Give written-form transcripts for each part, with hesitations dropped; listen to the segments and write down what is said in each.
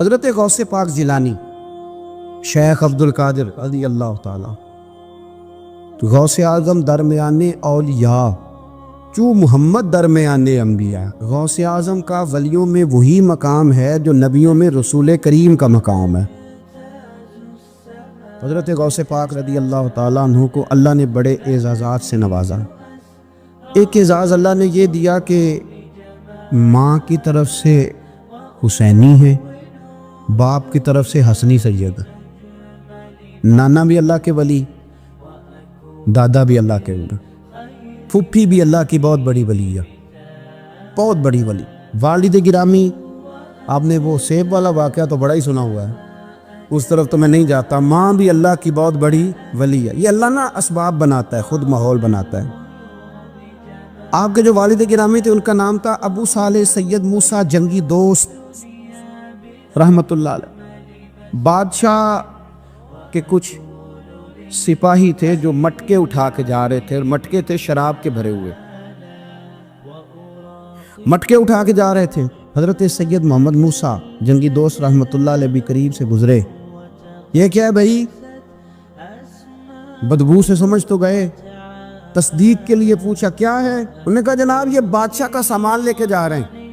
حضرت غوث پاک جیلانی شیخ عبد القادر رضی اللہ تعالیٰ غوث اعظم درمیان اولیاء چو محمد درمیان انبیاء. غوث اعظم کا ولیوں میں وہی مقام ہے جو نبیوں میں رسول کریم کا مقام ہے. حضرت غوث پاک رضی اللہ تعالیٰ عنہ کو اللہ نے بڑے اعزازات سے نوازا. ایک اعزاز اللہ نے یہ دیا کہ ماں کی طرف سے حسینی ہے، باپ کی طرف سے حسنی سید. نانا بھی اللہ کے ولی، دادا بھی اللہ کے ولی، پھپھی بھی اللہ کی بہت بڑی ولی ہے، بہت بڑی ولی. والد گرامی، آپ نے وہ سیب والا واقعہ تو بڑا ہی سنا ہوا ہے، اس طرف تو میں نہیں جاتا. ماں بھی اللہ کی بہت بڑی ولی ہے. یہ اللہ نا اسباب بناتا ہے، خود ماحول بناتا ہے. آپ کے جو والد گرامی تھے ان کا نام تھا ابو صالح سید موسیٰ جنگی دوست رحمۃ اللہ علیہ. بادشاہ کے کچھ سپاہی تھے جو مٹکے اٹھا کے جا رہے تھے، اور مٹکے تھے شراب کے بھرے ہوئے، مٹکے اٹھا کے جا رہے تھے. حضرت سید محمد موسیٰ جنگی دوست رحمۃ اللہ علیہ بھی قریب سے گزرے. یہ کیا ہے بھائی؟ بدبو سے سمجھ تو گئے. تصدیق کے لیے پوچھا کیا ہے؟ انہوں نے کہا جناب یہ بادشاہ کا سامان لے کے جا رہے ہیں.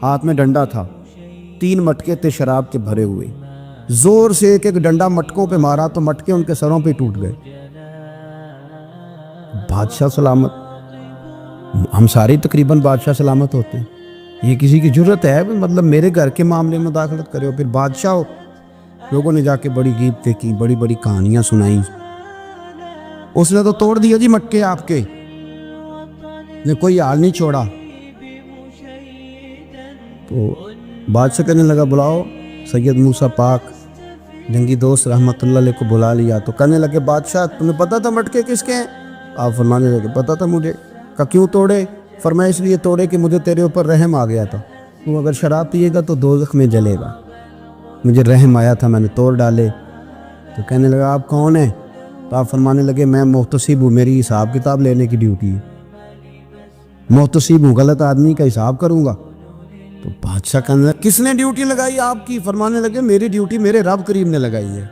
ہاتھ میں ڈنڈا تھا، 3 مٹکے تھے شراب کے بھرے ہوئے. زور سے ایک ایک ڈنڈا مٹکوں پہ مارا تو مٹکے ان کے سروں پہ ٹوٹ گئے. بادشاہ سلامت. ہم سارے تقریباً بادشاہ سلامت ہوتے ہیں. یہ کسی کی جرت ہے مطلب میرے گھر کے معاملے میں مداخلت کرے ہو؟ پھر بادشاہ ہو. لوگوں نے جا کے بڑی غیبتیں کی، بڑی بڑی کہانیاں سنائیں. اس نے تو توڑ دیا جی مٹکے آپ کے، نے کوئی حال نہیں چھوڑا. تو بادشاہ کہنے لگا بلاؤ سید موسیٰ پاک جنگی دوست رحمۃ اللہ علیہ کو بلا لیا. تو کہنے لگے بادشاہ تمہیں پتا تھا مٹکے کس کے ہیں؟ آپ فرمانے لگے پتا تھا مجھے. کہ کیوں توڑے؟ فرمایا اس لیے توڑے کہ مجھے تیرے اوپر رحم آ گیا تھا، تو اگر شراب پیے گا تو دوزخ میں جلے گا. مجھے رحم آیا تھا، میں نے توڑ ڈالے. تو کہنے لگا آپ کون ہیں؟ تو آپ فرمانے لگے میں محتسب ہوں، میری حساب کتاب لینے کی ڈیوٹی ہے. محتسب ہوں، غلط آدمی کا حساب کروں گا. تو بادشاہ کہنے لگا کس نے ڈیوٹی لگائی آپ کی؟ فرمانے لگے میری ڈیوٹی میرے رب کریم نے لگائی ہے،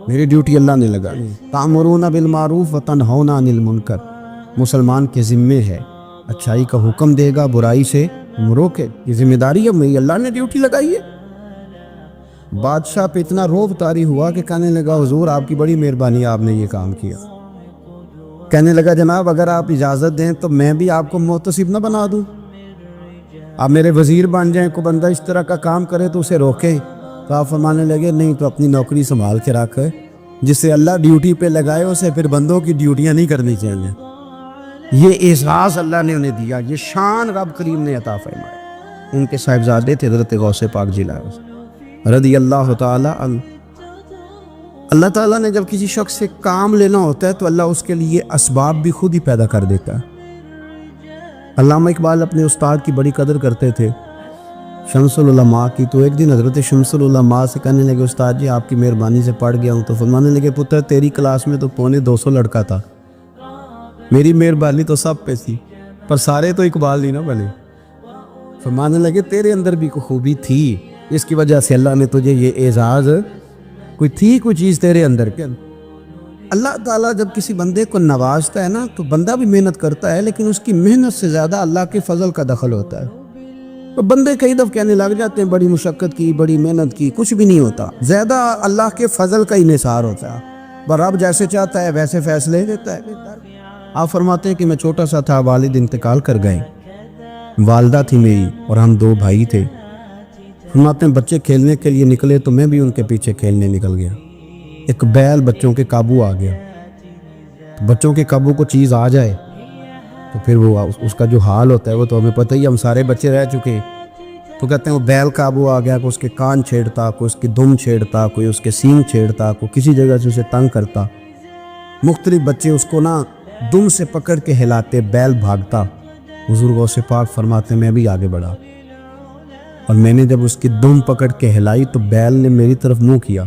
میری ڈیوٹی اللہ نے لگائی. تأمرون بالمعروف وتنہون عن المنکر. مسلمان کے ذمے ہے اچھائی کا حکم دے گا، برائی سے روکے. یہ ذمہ داری ہے، میری اللہ نے ڈیوٹی لگائی ہے. بادشاہ پہ اتنا روب طاری ہوا کہ کہنے لگا حضور آپ کی بڑی مہربانی، آپ نے یہ کام کیا. کہنے لگا جناب اگر آپ اجازت دیں تو میں بھی آپ کو محتسب نہ بنا دوں، آپ میرے وزیر بن جائیں. کوئی بندہ اس طرح کا کام کرے تو اسے روکے. تو آپ فرمانے لگے نہیں، تو اپنی نوکری سنبھال کے رکھ، جسے اللہ ڈیوٹی پہ لگائے اسے پھر بندوں کی ڈیوٹیاں نہیں کرنی چاہیے. یہ اعزاز اللہ نے انہیں دیا، یہ شان رب کریم نے عطا فرمایا. ان کے صاحبزادے تھے حضرت غوث پاک جیلانی رضی اللہ تعالیٰ عنہ. اللہ تعالیٰ نے جب کسی شخص سے کام لینا ہوتا ہے تو اللہ اس کے لیے اسباب بھی خود ہی پیدا کر دیتا ہے. علامہ اقبال اپنے استاد کی بڑی قدر کرتے تھے، شمس العلماء کی. تو ایک دن حضرت شمس العلماء سے کہنے لگے استاد جی آپ کی مہربانی سے پڑھ گیا ہوں. تو فرمانے لگے پتر تیری کلاس میں تو 250 لڑکا تھا، میری مہربانی تو سب پہ تھی، پر سارے تو اقبال نہیں نہ بنے. فرمانے لگے تیرے اندر بھی کوئی خوبی تھی، اس کی وجہ سے اللہ نے تجھے یہ اعزاز، کوئی چیز تیرے اندر کے. اللہ تعالیٰ جب کسی بندے کو نوازتا ہے نا تو بندہ بھی محنت کرتا ہے، لیکن اس کی محنت سے زیادہ اللہ کے فضل کا دخل ہوتا ہے. تو بندے کئی دفعہ کہنے لگ جاتے ہیں بڑی مشقت کی، بڑی محنت کی، کچھ بھی نہیں ہوتا. زیادہ اللہ کے فضل کا انحصار ہوتا ہے. رب جیسے چاہتا ہے ویسے فیصلے دیتا ہے. آپ فرماتے ہیں کہ میں چھوٹا سا تھا، والد انتقال کر گئے، والدہ تھی میری اور ہم 2 بھائی تھے. فرماتے ہیں بچے کھیلنے کے لیے نکلے تو میں بھی ان کے پیچھے کھیلنے نکل گیا. ایک بیل بچوں کے قابو آ گیا. بچوں کے قابو کو چیز آ جائے تو پھر وہ اس کا جو حال ہوتا ہے وہ تو ہمیں پتہ ہی، ہم سارے بچے رہ چکے. تو کہتے ہیں وہ بیل قابو آ گیا، کوئی اس کے کان چھیڑتا، کوئی اس کی دم چھیڑتا، کوئی اس کے سینگ چھیڑتا، کوئی کسی جگہ سے اسے تنگ کرتا. مختلف بچے اس کو نا دم سے پکڑ کے ہلاتے، بیل بھاگتا. حضور غوث پاک فرماتے میں بھی آگے بڑھا، اور میں نے جب اس کی دم پکڑ کے ہلائی تو بیل نے میری طرف منہ کیا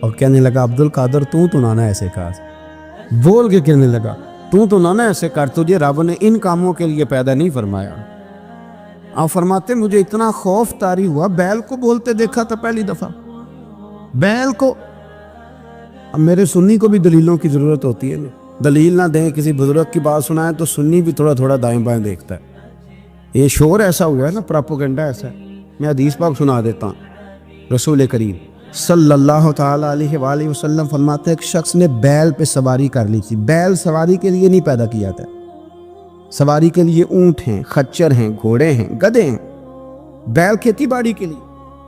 اور کہنے لگا عبد القادر تو نانا ایسے کہا. بول کے کہنے لگا تو نانا ایسے کر، تجھے رب نے ان کاموں کے لیے پیدا نہیں فرمایا. آپ فرماتے ہیں مجھے اتنا خوف طاری ہوا، بیل کو بولتے دیکھا تھا پہلی دفعہ، بیل کو۔ اب میرے سنی کو بھی دلیلوں کی ضرورت ہوتی ہے، دلیل نہ دیں، کسی بزرگ کی بات سنائیں تو سنی بھی تھوڑا تھوڑا دائیں بائیں دیکھتا ہے۔ یہ شور ایسا ہوا ہے نا، پراپوگنڈا ایسا ہے۔ میں حدیث پاک سنا دیتا ہوں۔ رسول کریم صلی اللہ تعالیٰ علیہ وآلہ وسلم فرماتے ہیں ایک شخص نے بیل پہ سواری کر لی تھی۔ بیل سواری کے لیے نہیں پیدا کیا تھا، سواری کے لیے اونٹ ہیں، خچر ہیں، گھوڑے ہیں، گدھے ہیں، بیل کھیتی باڑی کے لیے۔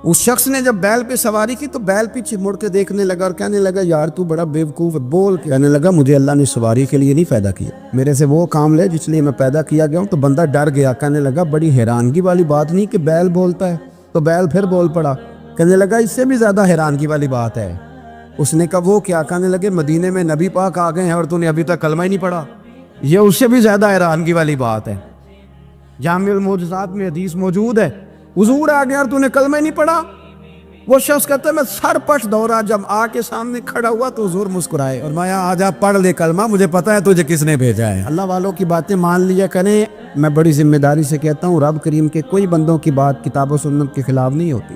اس شخص نے جب بیل پہ سواری کی تو بیل پیچھے مڑ کے دیکھنے لگا اور کہنے لگا یار تو بڑا بیوقوف ہے، بول کے کہنے لگا مجھے اللہ نے سواری کے لیے نہیں پیدا کیا، میرے سے وہ کام لے جس لیے میں پیدا کیا گیا ہوں۔ تو بندہ ڈر گیا، کہنے لگا بڑی حیرانگی والی بات نہیں کہ بیل بولتا ہے۔ تو بیل پھر بول پڑا، کہنے لگا اس سے بھی زیادہ حیرانگی والی بات ہے۔ اس نے کہا وہ کیا؟ کہنے لگے مدینے میں نبی پاک آ گئے ہیں اور تو نے ابھی تک کلمہ ہی نہیں پڑھا، یہ اس سے بھی زیادہ حیرانگی والی بات ہے۔ جامع المعجزات میں حدیث موجود ہے، حضور آ گیا اور تو نے کلمہ ہی نہیں پڑھا۔ وہ شخص کہتا ہے میں سر پٹ دوڑا، جب آ کے سامنے کھڑا ہوا تو حضور مسکرائے اور مایا آ جا پڑھ لے کلمہ، مجھے پتا ہے تجھے کس نے بھیجا ہے۔ اللہ والوں کی باتیں مان لیا کریں۔ میں بڑی ذمہ داری سے کہتا ہوں رب کریم کے کوئی بندوں کی بات کتاب و سنت کے خلاف نہیں ہوتی،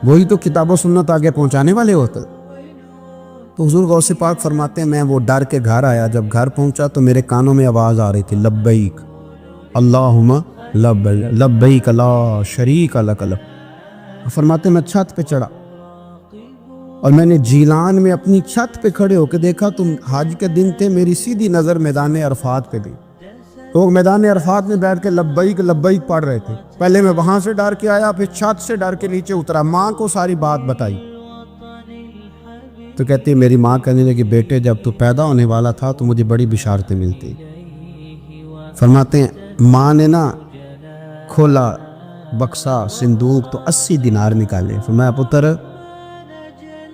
وہی تو کتاب و سنت آگے پہنچانے والے ہوتے۔ تو حضور غوث پاک فرماتے ہیں میں وہ ڈر کے گھر آیا، جب گھر پہنچا تو میرے کانوں میں آواز آ رہی تھی لبیک اللہم لبیک لا شریک لک لبیک۔ فرماتے ہیں میں چھت پہ چڑھا اور میں نے جیلان میں اپنی چھت پہ کھڑے ہو کے دیکھا تو حج کے دن تھے، میری سیدھی نظر میدان عرفات پہ گئی۔ لوگ میدان عرفات میں بیٹھ کے لبیک لبیک پڑھ رہے تھے۔ پہلے میں وہاں سے ڈر کے آیا، پھر چھت سے ڈر کے نیچے اترا، ماں کو ساری بات بتائی تو کہتی میری ماں کہنے لگی بیٹے جب تو پیدا ہونے والا تھا تو مجھے بڑی بشارتیں ملتی۔ فرماتے ہیں ماں نے نا کھولا بکسا صندوق تو 80 دینار نکالے۔ فرمایا پتر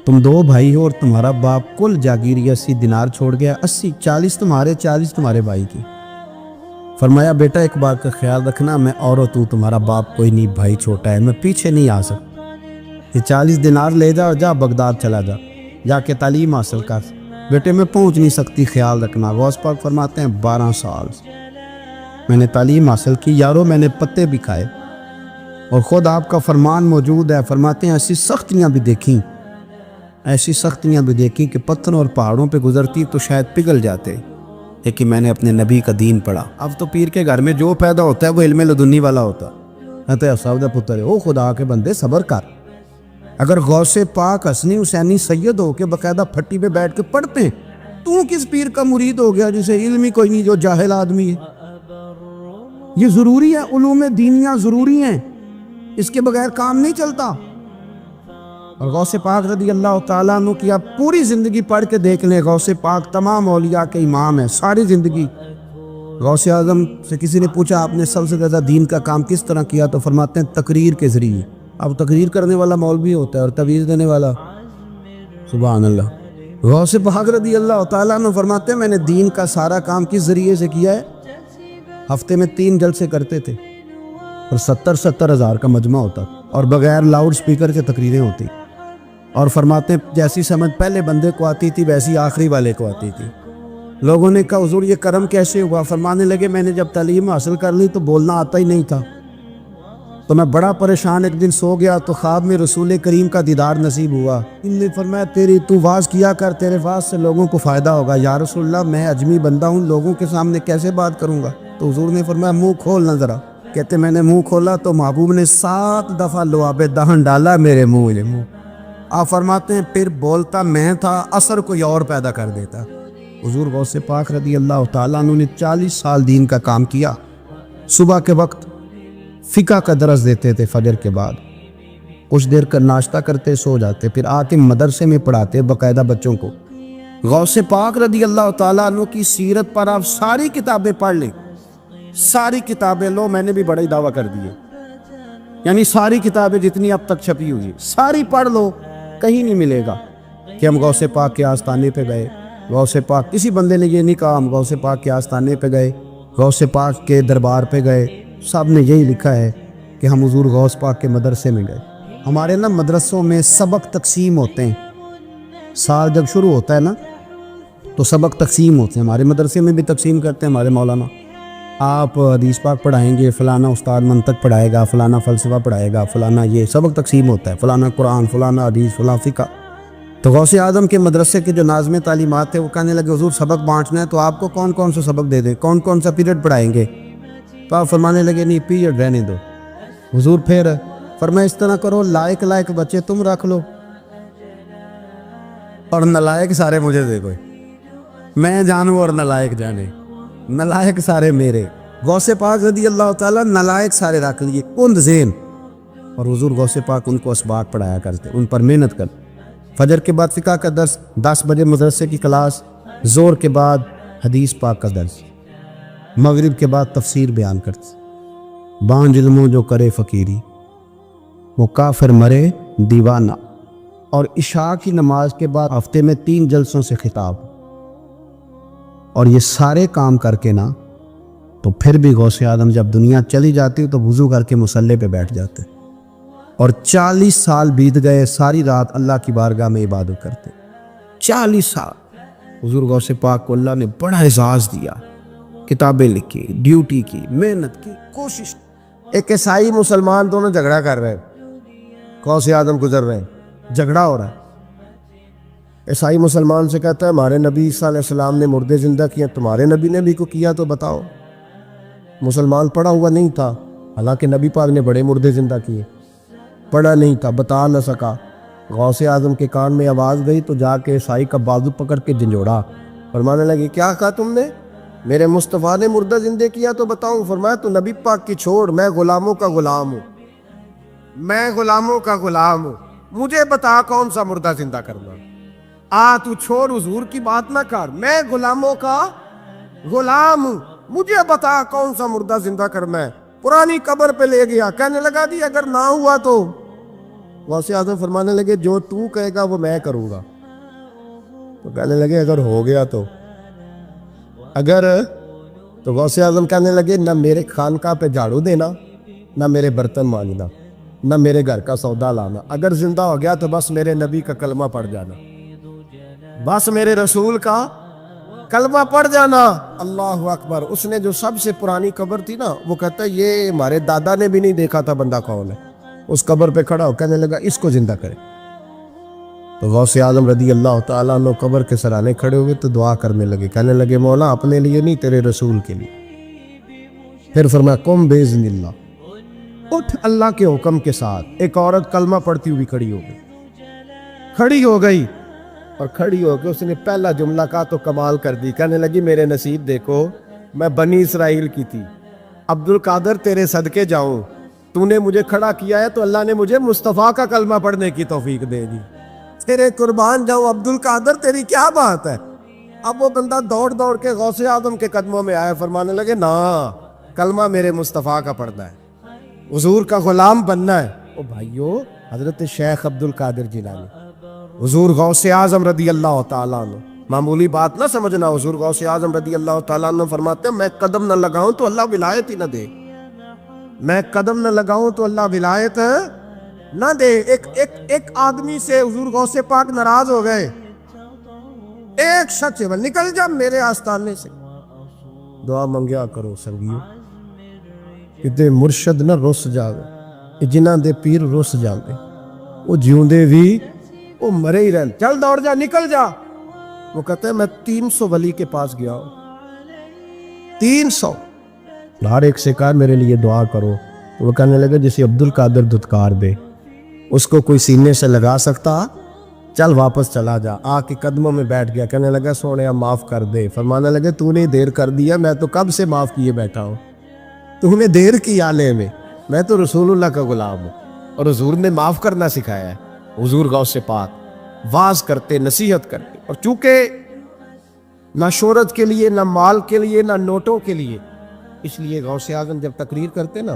تم 2 بھائی ہو اور تمہارا باپ کل جاگیری 80 دینار چھوڑ گیا، 80 40 تمہارے 40 تمہارے بھائی کی۔ فرمایا بیٹا ایک بات کا خیال رکھنا، میں اور تمہارا باپ کوئی نہیں، بھائی چھوٹا ہے، میں پیچھے نہیں آ سکتا، یہ 40 دینار لے جا اور جا بغداد چلا جا، جا کے تعلیم حاصل کر، بیٹے میں پہنچ نہیں سکتی، خیال رکھنا۔ غوث پاک فرماتے ہیں 12 سال میں نے تعلیم حاصل کی یارو، میں نے پتے بھی کھائے اور خود آپ کا فرمان موجود ہے۔ فرماتے ہیں ایسی سختیاں بھی دیکھیں، ایسی سختیاں بھی دیکھیں کہ پتھروں اور پہاڑوں پہ گزرتی تو شاید پگھل جاتے، لیکن میں نے اپنے نبی کا دین پڑھا۔ اب تو پیر کے گھر میں جو پیدا ہوتا ہے وہ علم لدنی والا ہوتا ہے۔ صاحب پتر او خدا کے بندے صبر کر، اگر غوث پاک حسنی حسینی سید ہو کے باقاعدہ پھٹی پہ بیٹھ کے پڑھتے ہیں، تو کس پیر کا مرید ہو گیا جسے علم ہی کوئی نہیں، جو جاہل آدمی ہے؟ یہ ضروری ہے، علوم دینیاں ضروری ہیں، اس کے بغیر کام نہیں چلتا۔ اور غوث پاک رضی اللہ تعالیٰ عنہ کی آپ پوری زندگی پڑھ کے دیکھ لیں، غوث پاک تمام اولیاء کے امام ہیں، ساری زندگی۔ غوث اعظم سے کسی نے پوچھا آپ نے سب سے زیادہ دین کا کام کس طرح کیا، تو فرماتے ہیں تقریر کے ذریعے۔ اب تقریر کرنے والا مولوی ہوتا ہے اور تویز دینے والا سبحان اللہ۔ غوث پاک رضی اللہ تعالیٰ عنہ فرماتے ہیں میں نے دین کا سارا کام کس ذریعے سے کیا ہے، ہفتے میں 3 جلسے کرتے تھے اور 70 ہزار کا مجمع ہوتا اور بغیر لاؤڈ سپیکر کے تقریریں ہوتی، اور فرماتے ہیں جیسی سمجھ پہلے بندے کو آتی تھی ویسی آخری والے کو آتی تھی۔ لوگوں نے کہا حضور یہ کرم کیسے ہوا؟ فرمانے لگے میں نے جب تعلیم حاصل کر لی تو بولنا آتا ہی نہیں تھا، تو میں بڑا پریشان ایک دن سو گیا تو خواب میں رسول کریم کا دیدار نصیب ہوا۔ ان نے فرمایا تو واز کیا کر، تیرے واز سے لوگوں کو فائدہ ہوگا۔ یا رسول اللہ میں اجمی بندہ ہوں، لوگوں کے سامنے کیسے بات کروں گا؟ تو حضور نے فرمایا منہ کھولنا ذرا۔ کہتے میں نے منہ کھولا تو محبوب نے 7 دفعہ لعاب دہن ڈالا میرے منہ۔ آپ فرماتے ہیں پھر بولتا میں تھا، اثر کوئی اور پیدا کر دیتا۔ حضور غوث پاک رضی اللہ تعالیٰ عنہ نے 40 سال دین کا کام کیا۔ صبح کے وقت فقہ کا درس دیتے تھے، فجر کے بعد کچھ دیر کا ناشتہ کرتے سو جاتے، پھر آ کے مدرسے میں پڑھاتے باقاعدہ بچوں کو۔ غوث پاک رضی اللہ تعالیٰ عنہ کی سیرت پر آپ ساری کتابیں پڑھ لیں، ساری کتابیں لو، میں نے بھی بڑا ہی دعویٰ کر دیے، یعنی ساری کتابیں جتنی اب تک چھپی ہوئی ساری پڑھ لو، کہیں نہیں ملے گا کہ ہم غوث پاک کے آستانے پہ گئے۔ غوث پاک کسی بندے نے یہ نہیں کہا ہم غوث پاک کے آستانے پہ گئے، غوث پاک کے دربار پہ گئے، سب نے یہی لکھا ہے کہ ہم حضور غوث پاک کے مدرسے میں گئے۔ ہمارے نا مدرسوں میں سبق تقسیم ہوتے ہیں، سال جب شروع ہوتا ہے نا تو سبق تقسیم ہوتے ہیں، ہمارے مدرسے میں بھی تقسیم کرتے ہیں ہمارے مولانا۔ آپ حدیث پاک پڑھائیں گے، فلانا استاد منطق پڑھائے گا، فلانا فلسفہ پڑھائے گا، فلانا یہ سبق تقسیم ہوتا ہے، فلانا قرآن، فلانا حدیث، فلاں فقہ۔ تو غوث اعظم کے مدرسے کے جو ناظم تعلیمات تھے وہ کہنے لگے حضور سبق بانٹنا ہے تو آپ کو کون کون سا سبق دے دیں، کون کون سا پیریڈ پڑھائیں گے؟ تو آپ فرمانے لگے نہیں، پیریڈ رہنے دو۔ حضور پھر فرمایا اس طرح کرو، لائق لائق بچے تم رکھ لو اور نالائق سارے مجھے دے دو، میں جانوں اور نالائق جانے، نالائق سارے میرے۔ غوث پاک رضی اللہ تعالیٰ نالائق سارے رکھ لیے، کند ذہن، اور حضور غوث پاک ان کو اسباق پڑھایا کرتے، ان پر محنت کر۔ فجر کے بعد فقہ کا درس، 10 بجے مدرسے کی کلاس، زور کے بعد حدیث پاک کا درس، مغرب کے بعد تفسیر بیان کرتے۔ بانج علموں جو کرے فقیری، وہ کافر مرے دیوانہ۔ اور عشاء کی نماز کے بعد ہفتے میں 3 جلسوں سے خطاب، اور یہ سارے کام کر کے نا تو پھر بھی غوث اعظم جب دنیا چلی جاتی تو وضو کر کے مصلی پہ بیٹھ جاتے، اور 40 سال بیت گئے، ساری رات اللہ کی بارگاہ میں عبادت کرتے۔ 40 سال حضور غوث پاک کو اللہ نے بڑا اعزاز دیا، کتابیں لکھی، ڈیوٹی کی، محنت کی، کوشش۔ ایک عیسائی مسلمان دونوں جھگڑا کر رہے ہیں، غوث اعظم گزر رہے ہیں، جھگڑا ہو رہا ہے۔ عیسائی مسلمان سے کہتا ہے ہمارے نبی صلی اللہ علیہ وسلم نے مردے زندہ کیا، تمہارے نبی نے بھی کو کیا تو بتاؤ۔ مسلمان پڑھا ہوا نہیں تھا، حالانکہ نبی پاک نے بڑے مردے زندہ کیے، پڑھا نہیں تھا، بتا نہ سکا۔ غوث اعظم کے کان میں آواز گئی تو جا کے عیسائی کا بازو پکڑ کے جھنجھوڑا، فرمانے لگے کیا کہا تم نے؟ میرے مصطفیٰ نے مردہ زندہ کیا تو بتاؤں؟ فرمایا تو نبی پاک کی چھوڑ، میں غلاموں کا غلام ہوں، میں غلاموں کا غلام ہوں، مجھے بتا کون سا مردہ زندہ کرنا۔ تو چھوڑ حضور کی بات نہ کر، میں غلاموں کا غلام ہوں، مجھے بتا کون سا مردہ زندہ کرنا ہے۔ پرانی قبر پہ لے گیا، کہنے لگا دی اگر نہ ہوا تو؟ غوث اعظم فرمانے لگے جو تو کہے گا وہ میں کروں گا۔ تو کہنے لگے اگر ہو گیا تو؟ اگر تو غوث اعظم کہنے لگے نہ میرے خانقاہ پہ جھاڑو دینا، نہ میرے برتن مانجنا، نہ میرے گھر کا سودا لانا، اگر زندہ ہو گیا تو بس میرے نبی کا کلمہ پڑھ جانا، بس میرے رسول کا کلمہ پڑھ جانا۔ اللہ اکبر۔ اس نے جو سب سے پرانی قبر تھی نا، وہ کہتا ہے یہ ہمارے دادا نے بھی نہیں دیکھا تھا بندہ کون ہے، اس قبر پہ کھڑا ہو کہنے لگا اس کو زندہ کرے۔ تو غوث اعظم رضی اللہ تعالیٰ عنہ قبر کے سرانے کھڑے ہوئے تو دعا کرنے لگے، کہنے لگے مولا اپنے لیے نہیں، تیرے رسول کے لیے۔ پھر فرمایا قم باذن اللہ، اٹھ اللہ کے حکم کے ساتھ۔ ایک عورت کلمہ پڑھتی ہوئی کھڑی ہو گئی، اور کھڑی ہو کے اس نے پہلا جملہ کہا تو کمال کر دی، کہنے لگی میرے نصیب دیکھو، میں بنی اسرائیل کی تھی، عبد القادر تیرے صدقے جاؤں، تو نے مجھے کھڑا کیا ہے تو اللہ نے مجھے مصطفیٰ کا کلمہ پڑھنے کی توفیق دے دی، تیرے قربان جاؤں عبد القادر، تیری کیا بات ہے؟ اب وہ بندہ دوڑ دوڑ کے غوث اعظم کے قدموں میں آیا، فرمانے لگے نا کلمہ میرے مصطفیٰ کا پڑھنا ہے، حضور کا غلام بننا ہے۔ او بھائیو، حضرت شیخ عبد القادر جیلانی، حضور غوث اعظم رضی اللہ تعالیٰ عنہ، معمولی بات نہ سمجھنا، حضور غوث اعظم رضی اللہ تعالیٰ عنہ فرماتے ہیں میں قدم نہ لگاؤں تو اللہ ولایت ہی نہ دے، میں قدم نہ لگاؤں تو اللہ ولایت نہ دے۔ ایک آدمی سے حضور غوث پاک ناراض ہو گئے، ایک شخص نکل جا میرے آستانے سے، دعا منگیا کرو سنگیو، کتے مرشد نہ رس جاوے، جنہ دے پیر رس جاندے، وہ جیوندے بھی وہ مرے ہی رہن، چل دوڑ جا، نکل جا۔ وہ کہتا ہے میں 300 ولی کے پاس گیا ہوں، 300، ہر ایک سے کہا میرے لیے دعا کرو۔ تو وہ کہنے لگا جسے عبد القادر دھتکار دے اس کو کوئی سینے سے لگا سکتا؟ چل واپس چلا جا۔ آ کے قدموں میں بیٹھ گیا، کہنے لگا سونے معاف کر دے۔ فرمانے لگے تو نے دیر کر دیا، میں تو کب سے معاف کیے بیٹھا ہوں، تو نے دیر کی آنے میں تو رسول اللہ کا غلام ہوں، اور حضور نے معاف کرنا سکھایا ہے۔ حضور غوث پاک واز کرتے، نصیحت کرتے، اور چونکہ نہ شہرت کے لیے، نہ مال کے لیے، نہ نوٹوں کے لیے، اس لیے غوث اعظم جب تقریر کرتے نا،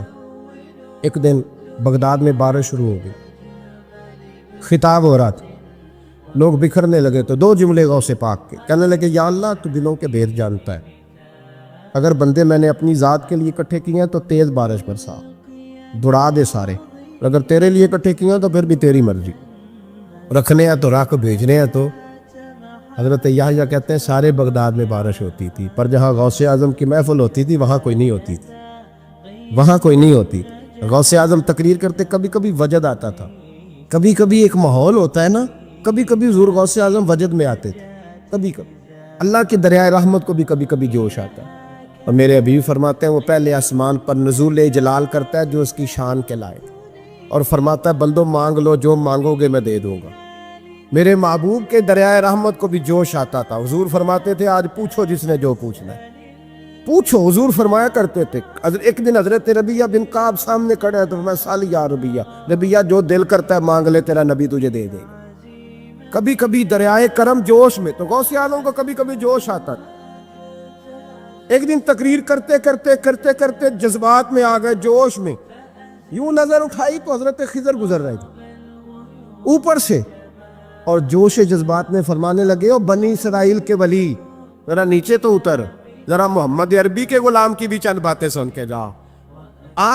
ایک دن بغداد میں بارش شروع ہو گئی، خطاب ہو رہا تھا، لوگ بکھرنے لگے تو 2 جملے غوث پاک کے، کہنے لگے یا اللہ تو دلوں کے بھید جانتا ہے، اگر بندے میں نے اپنی ذات کے لیے اکٹھے کیے ہیں تو تیز بارش برسا، دوڑا دے سارے، اگر تیرے لیے اکٹھے کیے ہیں تو پھر بھی تیری مرضی، رکھنے ہیں تو رکھ، بھیجنے ہیں تو حضرت یحییٰ کہتے ہیں سارے بغداد میں بارش ہوتی تھی، پر جہاں غوث اعظم کی محفل ہوتی تھی وہاں کوئی نہیں ہوتی تھی، وہاں کوئی نہیں ہوتی۔ غوث اعظم تقریر کرتے، کبھی کبھی وجد آتا تھا، کبھی کبھی ایک ماحول ہوتا ہے نا، کبھی کبھی حضور غوث اعظم وجد میں آتے تھے، کبھی کبھی اللہ کی دریائے رحمت کو بھی کبھی کبھی جوش آتا ہے۔ اور میرے حبیب فرماتے ہیں وہ پہلے آسمان پر نزول جلال کرتا ہے جو اس کی شان کے لائق، اور فرماتا ہے بندو مانگ لو، جو مانگو گے میں دے دوں گا۔ میرے محبوب کے دریائے رحمت کو بھی جوش آتا تھا۔ حضور فرماتے تھے آج پوچھو جس نے جو پوچھنا ہے پوچھو، حضور فرمایا کرتے تھے۔ ایک دن حضرت ربیہ بن کعب سامنے کھڑے ہیں تو میں سالی یا ربیہ، ربیہ جو دل کرتا ہے مانگ لے، تیرا نبی تجھے دے دے گا۔ کبھی کبھی دریائے کرم جوش میں، تو غوث اعظم کو کبھی کبھی جوش آتا تھا۔ ایک دن تقریر کرتے کرتے کرتے کرتے جذبات میں آ گئے، جوش میں، یوں نظر اٹھائی تو حضرت خضر گزر رہے تھے اوپر سے، اور جوش جذبات میں فرمانے لگے او بنی اسرائیل کے ولی، ذرا نیچے تو اتر، ذرا محمد عربی کے غلام کی بھی چند باتیں سن کے جا،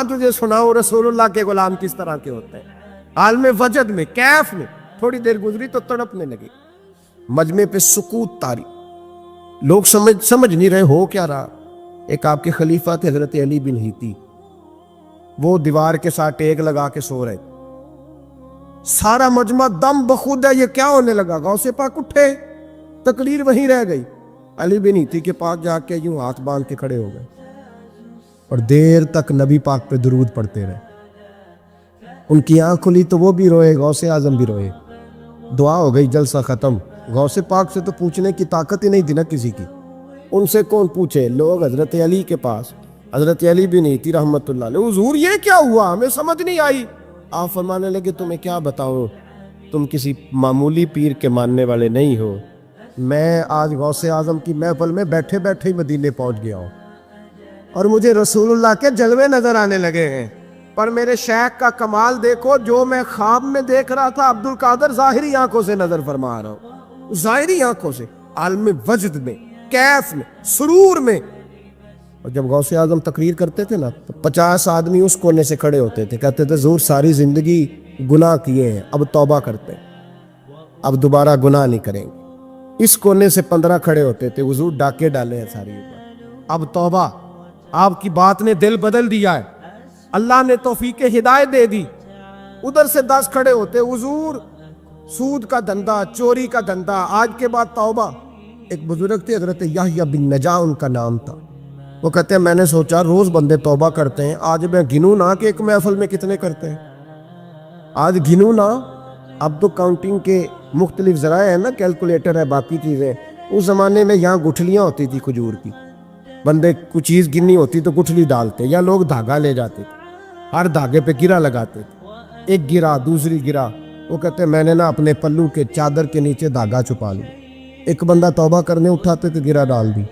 تجھے سناؤ رسول اللہ کے غلام کس طرح کے ہوتے ہیں۔ عالم وجد میں، کیف میں تھوڑی دیر گزری تو تڑپنے لگی۔ مجمع پہ سکوت طاری، لوگ سمجھ نہیں رہے ہو کیا رہا۔ ایک آپ کے خلیفہ تھے حضرت علی بن ہیتی، وہ دیوار کے ساتھ ٹیک لگا کے سو رہے، سارا مجمع دم بخود ہے، یہ کیا ہونے لگا؟ غوث پاک اٹھے، تقریر وہیں رہ گئی، علی بن ہیتی کے پاس جا کے یوں ہاتھ باندھ کے کھڑے ہو گئے، اور دیر تک نبی پاک پہ درود پڑھتے رہے۔ ان کی آنکھ کھلی تو وہ بھی روئے، غوث اعظم بھی روئے، دعا ہو گئی، جلسہ ختم۔ غوث پاک سے تو پوچھنے کی طاقت ہی نہیں تھی نا کسی کی، ان سے کون پوچھے؟ لوگ حضرت علی کے پاس، حضرت علی بن ہیتی رحمت اللہ علیہ، حضور یہ کیا ہوا؟ ہمیں سمجھ نہیں آئی۔ آپ فرمانے لگے تمہیں کیا بتاؤں، تم کسی معمولی پیر کے ماننے والے نہیں ہو، میں آج غوث اعظم کی محفل میں بیٹھے بیٹھے ہی مدینے پہنچ گیا ہوں، اور مجھے رسول اللہ کے جلوے نظر آنے لگے ہیں، پر میرے شیخ کا کمال دیکھو، جو میں خواب میں دیکھ رہا تھا عبد القادر ظاہری آنکھوں سے نظر فرما رہا ہوں، ظاہری آنکھوں سے، عالم وجد میں، کیف میں، سرور میں۔ اور جب غوث اعظم تقریر کرتے تھے نا تو 50 آدمی اس کونے سے کھڑے ہوتے تھے، کہتے تھے حضور ساری زندگی گناہ کیے ہیں، اب توبہ کرتے ہیں، اب دوبارہ گناہ نہیں کریں گے۔ اس کونے سے 15 کھڑے ہوتے تھے، حضور ڈاکے ڈالے ہیں ساری اوپر، اب توبہ، آپ کی بات نے دل بدل دیا ہے، اللہ نے توفیق ہدایت دے دی۔ ادھر سے 10 کھڑے ہوتے، حضور سود کا دھندا، چوری کا دھندا، آج کے بعد توبہ۔ ایک بزرگ تھے حضرت یحییٰ بن نجاح ان کا نام تھا، وہ کہتے ہیں میں نے سوچا روز بندے توبہ کرتے ہیں، آج میں گنوں نہ کہ ایک محفل میں کتنے کرتے ہیں، آج گنوں نہ۔ اب تو کاؤنٹنگ کے مختلف ذرائع ہیں نا، کیلکولیٹر ہے، باقی چیزیں۔ اس زمانے میں یہاں گٹھلیاں ہوتی تھی کھجور کی، بندے کچھ چیز گننی ہوتی تو گٹھلی ڈالتے، یا لوگ دھاگا لے جاتے تھے، ہر دھاگے پہ گرا لگاتے تھے، ایک گرا دوسری گرا۔ وہ کہتے ہیں میں نے نا اپنے پلو کے چادر کے نیچے دھاگا چھپا لیا، ایک بندہ توبہ کرنے اٹھا تو گرا ڈال دی،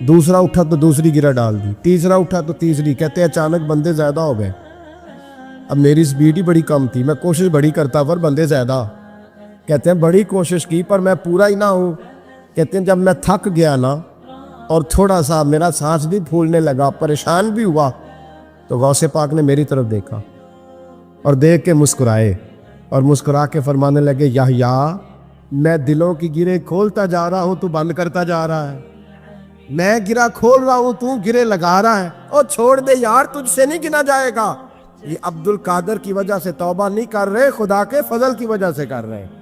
دوسرا اٹھا تو دوسری گرا ڈال دی، تیسرا اٹھا تو تیسری۔ کہتے ہیں اچانک بندے زیادہ ہو گئے، اب میری سپیڈ ہی بڑی کم تھی، میں کوشش بڑی کرتا پر بندے زیادہ۔ کہتے ہیں بڑی کوشش کی پر میں پورا ہی نہ ہوں۔ کہتے ہیں جب میں تھک گیا نا اور تھوڑا سا میرا سانس بھی پھولنے لگا، پریشان بھی ہوا، تو غوث پاک نے میری طرف دیکھا اور دیکھ کے مسکرائے، اور مسکرا کے فرمانے لگے یحییٰ میں دلوں کی گرے کھولتا جا رہا ہوں، تو بند کرتا جا رہا ہے، میں گرا کھول رہا ہوں، تو گرے لگا رہا ہے، اور چھوڑ دے یار، تجھ سے نہیں گنا جائے گا۔ یہ عبد القادر کی وجہ سے توبہ نہیں کر رہے، خدا کے فضل کی وجہ سے کر رہے ہیں،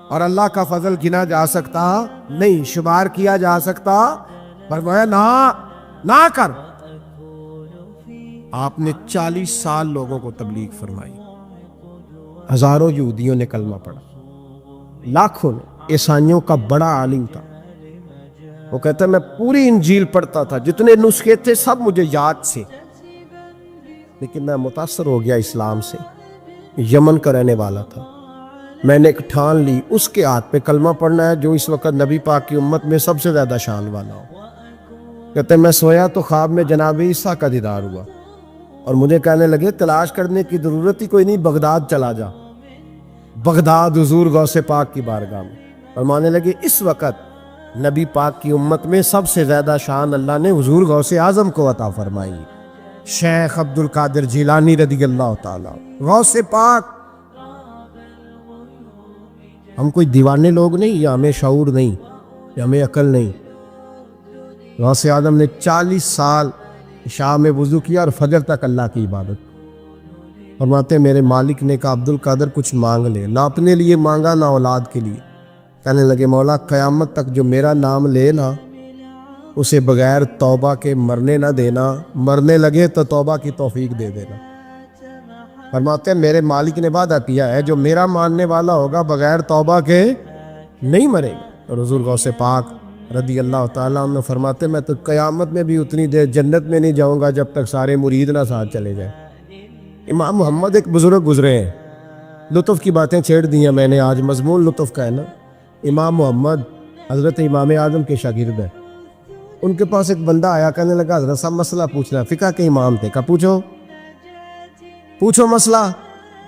اور اللہ کا فضل گنا جا سکتا نہیں، شمار کیا جا سکتا، فرمایا نہ کر۔ آپ نے 40 سال لوگوں کو تبلیغ فرمائی، ہزاروں یہودیوں نے کلمہ پڑھا، لاکھوں نے، عیسائیوں کا بڑا عالم تھا۔ وہ کہتا ہے میں پوری انجیل پڑھتا تھا، جتنے نسخے تھے سب مجھے یاد سے، لیکن میں متاثر ہو گیا اسلام سے۔ یمن کا رہنے والا تھا، میں نے ایک ٹھان لی اس کے ہاتھ پہ کلمہ پڑھنا ہے جو اس وقت نبی پاک کی امت میں سب سے زیادہ شان والا ہو۔ کہتے ہیں میں سویا تو خواب میں جناب عیسیٰ کا دیدار ہوا، اور مجھے کہنے لگے تلاش کرنے کی ضرورت ہی کوئی نہیں، بغداد چلا جا۔ بغداد حضور غوث پاک کی بارگاہ میں فرمانے لگے اس وقت نبی پاک کی امت میں سب سے زیادہ شان اللہ نے حضور غوث اعظم کو عطا فرمائی، شیخ عبد القادر جیلانی رضی اللہ تعالیٰ۔ غوث پاک، ہم کوئی دیوانے لوگ نہیں یا ہمیں شعور نہیں، کہ ہمیں عقل نہیں. غوث اعظم نے 40 سال عشاء میں وضو کیا اور فجر تک اللہ کی عبادت. فرماتے ہیں میرے مالک نے کہا عبد القادر کچھ مانگ لے. نہ اپنے لیے مانگا نہ اولاد کے لیے. کہنے لگے مولا قیامت تک جو میرا نام لے نا اسے بغیر توبہ کے مرنے نہ دینا, مرنے لگے تو توبہ کی توفیق دے دینا. فرماتے ہیں میرے مالک نے وعدہ کیا ہے جو میرا ماننے والا ہوگا بغیر توبہ کے نہیں مرے گا. اور حضور غوث پاک رضی اللہ تعالیٰ عنہ فرماتے ہیں میں تو قیامت میں بھی اتنی دیر جنت میں نہیں جاؤں گا جب تک سارے مرید نہ ساتھ چلے جائیں. امام محمد ایک بزرگ گزرے ہیں, لطف کی باتیں چھیڑ دی ہیں میں نے, آج مضمون لطف کا ہے نا. امام محمد حضرت امام اعظم کے شاگرد ہیں. ان کے پاس ایک بندہ آیا, کہنے لگا حضرت صاحب مسئلہ پوچھنا ہے. فقہ کے امام تھے. کہا پوچھو مسئلہ.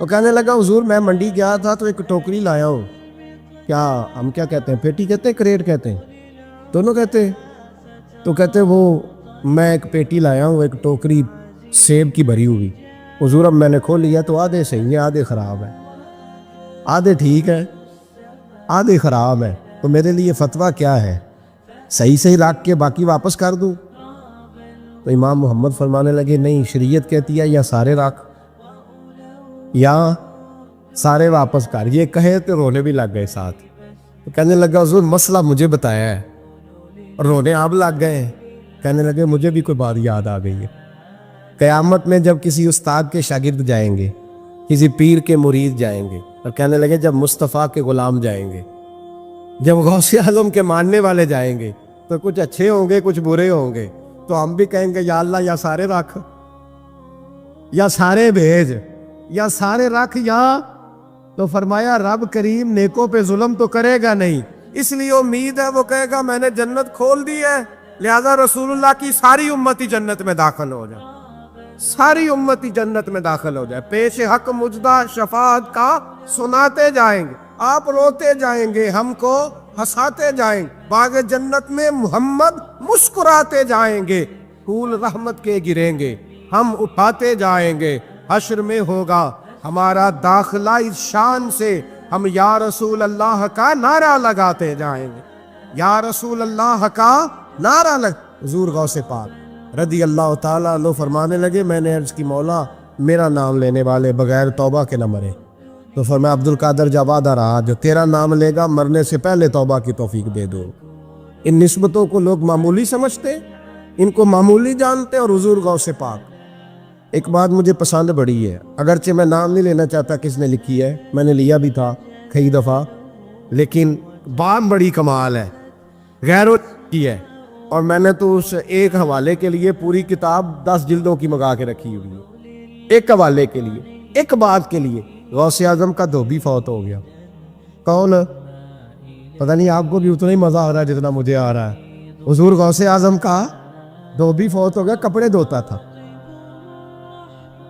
وہ کہنے لگا حضور میں منڈی گیا تھا تو ایک ٹوکری لایا ہوں. کیا ہم کیا کہتے ہیں, پیٹی کہتے ہیں کریٹ کہتے ہیں, دونوں کہتے ہیں. تو کہتے ہیں وہ میں ایک پیٹی لایا ہوں, ایک ٹوکری سیب کی بھری ہوئی. حضور اب میں نے کھول لیا تو آدھے صحیح ہیں آدھے خراب ہیں, آدھے ٹھیک ہے آدھے خراب ہے, تو میرے لیے فتویٰ کیا ہے, صحیح رکھ کے باقی واپس کر دوں؟ تو امام محمد فرمانے لگے نہیں, شریعت کہتی ہے یا سارے رکھ یا سارے واپس کر. یہ کہے تو رونے بھی لگ گئے ساتھ. تو کہنے لگا حضور مسئلہ مجھے بتایا ہے, اور رونے آپ لگ گئے. کہنے لگے مجھے بھی کوئی بات یاد آ گئی ہے. قیامت میں جب کسی استاد کے شاگرد جائیں گے, کسی پیر کے مرید جائیں گے, اور کہنے لگے جب مصطفیٰ کے غلام جائیں گے, جب غوث اعظم کے ماننے والے جائیں گے تو کچھ اچھے ہوں گے کچھ برے ہوں گے, تو ہم بھی کہیں گے یا اللہ یا سارے رکھ یا سارے بھیج یا سارے رکھ یا. تو فرمایا رب کریم نیکوں پہ ظلم تو کرے گا نہیں, اس لیے امید ہے وہ کہے گا میں نے جنت کھول دی ہے, لہذا رسول اللہ کی ساری امتی جنت میں داخل ہو جائے, ساری امتی جنت میں داخل ہو جائے. پیش حق مجدہ شفاعت کا سناتے جائیں گے, آپ روتے جائیں گے, ہم کو ہنساتے جائیں گے, باغ جنت میں محمد مسکراتے جائیں گے, پھول رحمت کے گریں گے, ہم اٹھاتے جائیں گے. حشر میں ہوگا ہمارا داخلہ اس شان سے, ہم یا رسول اللہ کا نعرہ لگاتے جائیں گے, یا رسول اللہ کا نعرہ حضور غوث پاک رضی اللہ تعالیٰ عنہ فرمانے لگے میں نے عرض کی مولا میرا نام لینے والے بغیر توبہ کے نہ مرے. تو فرمایا عبد القادر جب وعدہ رہا جو تیرا نام لے گا مرنے سے پہلے توبہ کی توفیق دے دو. ان نسبتوں کو لوگ معمولی سمجھتے, ان کو معمولی جانتے, اور حضور غوث پاک. ایک بات مجھے پسند بڑی ہے, اگرچہ میں نام نہیں لینا چاہتا کس نے لکھی ہے, میں نے لیا بھی تھا کئی دفعہ, لیکن بات بڑی کمال ہے, غیروں کی ہے, اور میں نے تو اس ایک حوالے کے لیے پوری کتاب 10 جلدوں کی منگا کے رکھی ہوئی ہے, ایک حوالے کے لیے, ایک بات کے لیے. غوث اعظم کا دھوبی فوت ہو گیا. کون؟ پتہ نہیں آپ کو بھی اتنا ہی مزہ آ رہا ہے جتنا مجھے آ رہا ہے. حضور غوث اعظم کا دھوبی فوت ہو گیا, کپڑے دھوتا تھا.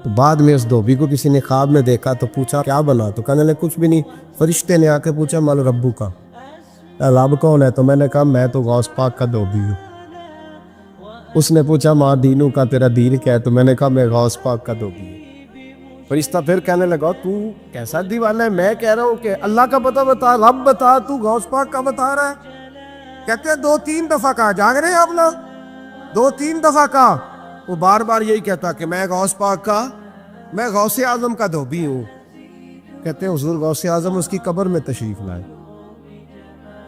تو بعد میں اس دھوبی کو کسی نے خواب میں دیکھا تو پوچھا کیا بنا, تو کہنے لگے کچھ بھی نہیں. فرشتے نے آ کے پوچھا مال ربو کا, رب کون ہے؟ تو میں نے کہا میں تو غوث پاک کا دھوبی ہوں. اس نے پوچھا ماں دینوں کا تیرا دین کیا ہے؟ تو میں نے کہا میں غوث پاک کا دھوبی ہوں. فرشتہ پھر کہنے لگا تو کیسا دیوانہ ہے, میں کہہ رہا ہوں کہ اللہ کا پتہ بتا, رب بتا, تو غوث پاک کا بتا رہا ہے. کہتے ہیں 2-3 دفعہ کہا, جاگ رہے ہیں آپ لوگ, 2-3 دفعہ کہا. وہ بار بار یہی کہتا کہ میں غوث پاک کا, میں غوث اعظم کا دھوبی ہوں. کہتے ہیں حضور غوث اعظم اس کی قبر میں تشریف لائے.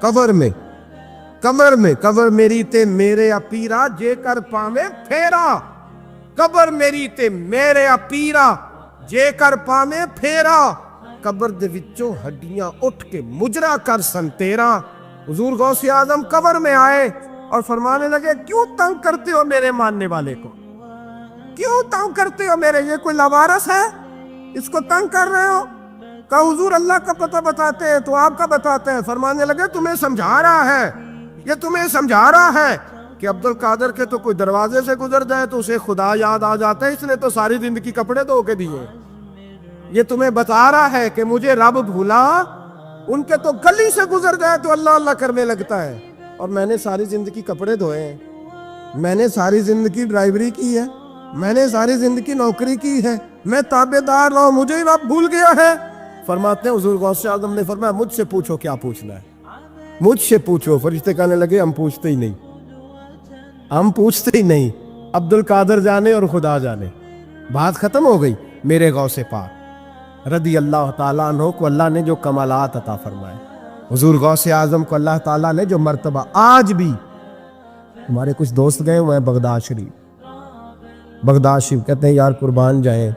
قبر میں قبر میری تے میرے اپیرا جے کر پاویں پھیرا, قبر میری تے میرے اپیرا جے کر پاویں پھیرا, قبر دے وچوں ہڈیاں اٹھ کے مجرا کر سن تیرا. حضور غوث اعظم قبر میں آئے اور فرمانے لگے کیوں تنگ کرتے ہو میرے ماننے والے کو, کیوں تنگ کرتے ہو میرے, یہ کوئی لوارث ہے اس کو تنگ کر رہے ہو؟ کہا حضور اللہ کا پتہ بتاتے ہیں تو آپ کا بتاتے ہیں. فرمانے لگے تمہیں سمجھا رہا ہے, یہ تمہیں سمجھا رہا ہے کہ عبد القادر کے تو کوئی دروازے سے گزر جائے تو اسے خدا یاد آ جاتا ہے, اس نے تو ساری زندگی کپڑے دھو کے دیے. یہ تمہیں بتا رہا ہے کہ مجھے رب بھولا, ان کے تو گلی سے گزر جائے تو اللہ اللہ کرنے لگتا ہے, اور میں نے ساری زندگی کپڑے دھوئے ہیں, میں نے ساری زندگی ڈرائیوری کی ہے, میں نے ساری زندگی نوکری کی ہے, میں تابع دار رہا ہوں, مجھے رب بھول گیا ہے. فرماتے ہیں حضور غوث اعظم نے فرمایا مجھ سے پوچھو کیا پوچھنا ہے, مجھ سے پوچھو. فرشتے کہنے لگے ہم پوچھتے ہی نہیں, ہم پوچھتے ہی نہیں, عبد القادر جانے اور خدا جانے. بات ختم ہو گئی. میرے غوث پاک رضی اللہ تعالیٰ عنہ کو اللہ نے جو کمالات عطا فرمائے, حضور غوث اعظم کو اللہ تعالیٰ نے جو مرتبہ, آج بھی ہمارے کچھ دوست گئے ہوئے ہیں بغداد شریف. بغداد شریف کہتے ہیں یار قربان جائیں,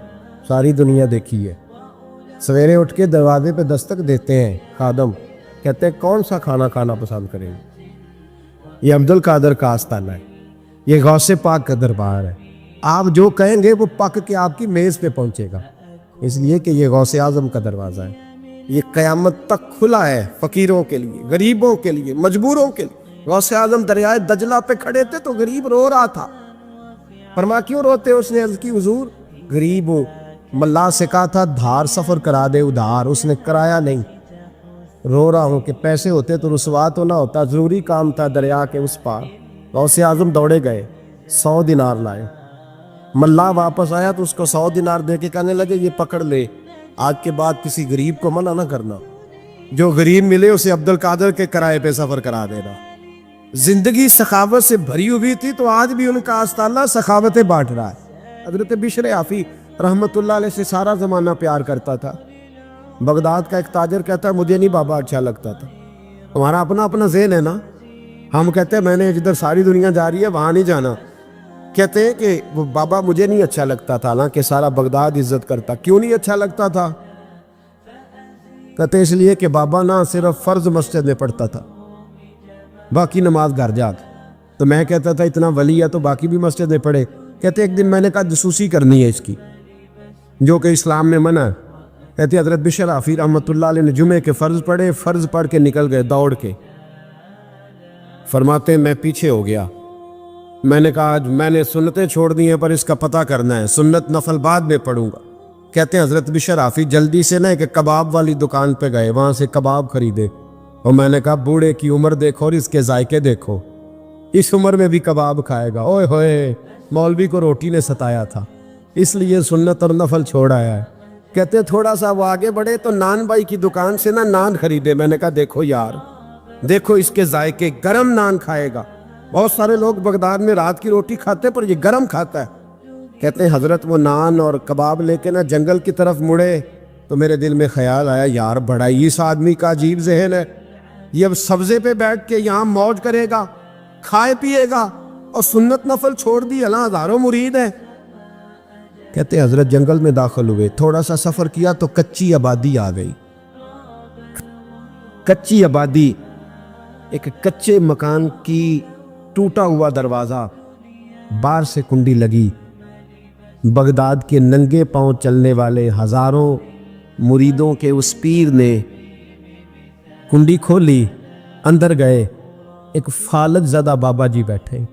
ساری دنیا دیکھی ہے. سویرے اٹھ کے دروازے پہ دستک دیتے ہیں خادم, کہتے ہیں کون سا کھانا کھانا پسند کریں گے. یہ عبد القادر کا آستانہ ہے, یہ غوث پاک کا دربار ہے. آپ جو کہیں گے وہ پک کے آپ کی میز پہ پہنچے گا, اس لیے کہ یہ غوث اعظم کا دروازہ ہے. یہ قیامت تک کھلا ہے فقیروں کے لیے, غریبوں کے لیے, مجبوروں کے لیے. غوث اعظم دریائے دجلہ پہ کھڑے تھے تو غریب رو رہا تھا. فرما کیوں روتے؟ اس نے عرض کی حضور غریب ہوں, ملا سے کہا تھا دھار سفر کرا دے ادھار, اس نے کرایا نہیں. رو رہا ہوں کہ پیسے ہوتے تو رسوا تو نہ ہوتا, ضروری کام تھا دریا کے اس پار. غوث اعظم دوڑے گئے, 100 دینار لائے. ملا واپس آیا تو اس کو 100 دینار دے کے کہنے لگے یہ پکڑ لے, آج کے بعد کسی غریب کو منع نہ کرنا, جو غریب ملے اسے عبد القادر کے کرائے پہ سفر کرا دینا. زندگی سخاوت سے بھری ہوئی تھی تو آج بھی ان کا آستانہ سخاوتیں بانٹ رہا ہے. حضرت بشر عافی رحمۃ اللہ علیہ سے سارا زمانہ پیار کرتا تھا. بغداد کا ایک تاجر کہتا ہے مجھے نہیں بابا اچھا لگتا تھا. ہمارا اپنا اپنا ذہن ہے نا, ہم کہتے ہیں میں نے جدھر ساری دنیا جا رہی ہے وہاں نہیں جانا. کہتے ہیں کہ وہ بابا مجھے نہیں اچھا لگتا تھا, حالانکہ سارا بغداد عزت کرتا. کیوں نہیں اچھا لگتا تھا؟ کہتے اس لیے کہ بابا نہ صرف فرض مسجد میں پڑھتا تھا, باقی نماز گھر جا کے. تو میں کہتا تھا اتنا ولی ہے تو باقی بھی مسجد میں پڑھے. کہتے ایک دن میں نے کہا جاسوسی کرنی ہے اس کی, جو کہ اسلام میں منع ہے. کہتے حضرت بشر عافی رحمۃ اللہ علیہ نے جمعے کے فرض پڑھے, فرض پڑھ کے نکل گئے دوڑ کے. فرماتے میں پیچھے ہو گیا, میں نے کہا آج میں نے سنتیں چھوڑ دی ہیں پر اس کا پتہ کرنا ہے, سنت نفل بعد میں پڑھوں گا. کہتے ہیں حضرت بشر عافی جلدی سے نہ ایک کباب والی دکان پہ گئے, وہاں سے کباب خریدے. اور میں نے کہا بوڑھے کی عمر دیکھو اور اس کے ذائقے دیکھو, اس عمر میں بھی کباب کھائے گا. اوئے ہوئے, مولوی کو روٹی نے ستایا تھا اس لیے سنت اور نفل چھوڑ آیا ہے. کہتے تھوڑا سا وہ آگے بڑھے تو نان بھائی کی دکان سے نان خریدے. میں نے کہا دیکھو یار, دیکھو اس کے ذائقے, گرم نان کھائے گا. بہت سارے لوگ بغداد میں رات کی روٹی کھاتے پر یہ گرم کھاتا ہے. کہتے ہیں حضرت وہ نان اور کباب لے کے جنگل کی طرف مڑے تو میرے دل میں خیال آیا یار بڑا ہی اس آدمی کا عجیب ذہن ہے, یہ اب سبزے پہ بیٹھ کے یہاں موج کرے گا, کھائے پیے گا, اور سنت نفل چھوڑ دی, اللہ ہزاروں مرید ہیں. کہتے حضرت جنگل میں داخل ہوئے, تھوڑا سا سفر کیا تو کچی آبادی آ گئی. کچی آبادی, ایک کچے مکان کی ٹوٹا ہوا دروازہ, باہر سے کنڈی لگی. بغداد کے ننگے پاؤں چلنے والے ہزاروں مریدوں کے اس پیر نے کنڈی کھولی, اندر گئے. ایک فالج زدہ بابا جی بیٹھے.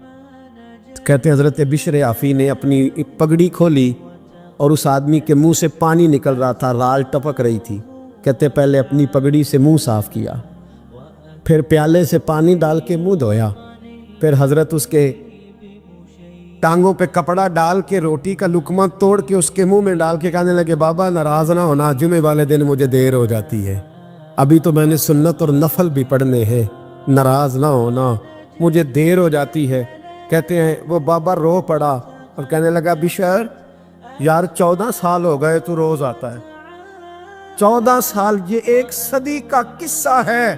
کہتے ہیں حضرت بشر عافی نے اپنی پگڑی کھولی اور اس آدمی کے منہ سے پانی نکل رہا تھا, رال ٹپک رہی تھی. کہتے پہلے اپنی پگڑی سے منہ صاف کیا, پھر پیالے سے پانی ڈال کے منہ دھویا, پھر حضرت اس کے ٹانگوں پہ کپڑا ڈال کے روٹی کا لقمہ توڑ کے اس کے منہ میں ڈال کے کہنے لگے بابا ناراض نہ ہونا, جمعے والے دن مجھے دیر ہو جاتی ہے, ابھی تو میں نے سنت اور نفل بھی پڑھنے ہیں, ناراض نہ ہونا مجھے دیر ہو جاتی ہے. کہتے ہیں وہ بابا رو پڑا اور کہنے لگا بشر یار 14 سال ہو گئے تو روز آتا ہے. 14 سال, یہ 1 صدی کا قصہ ہے,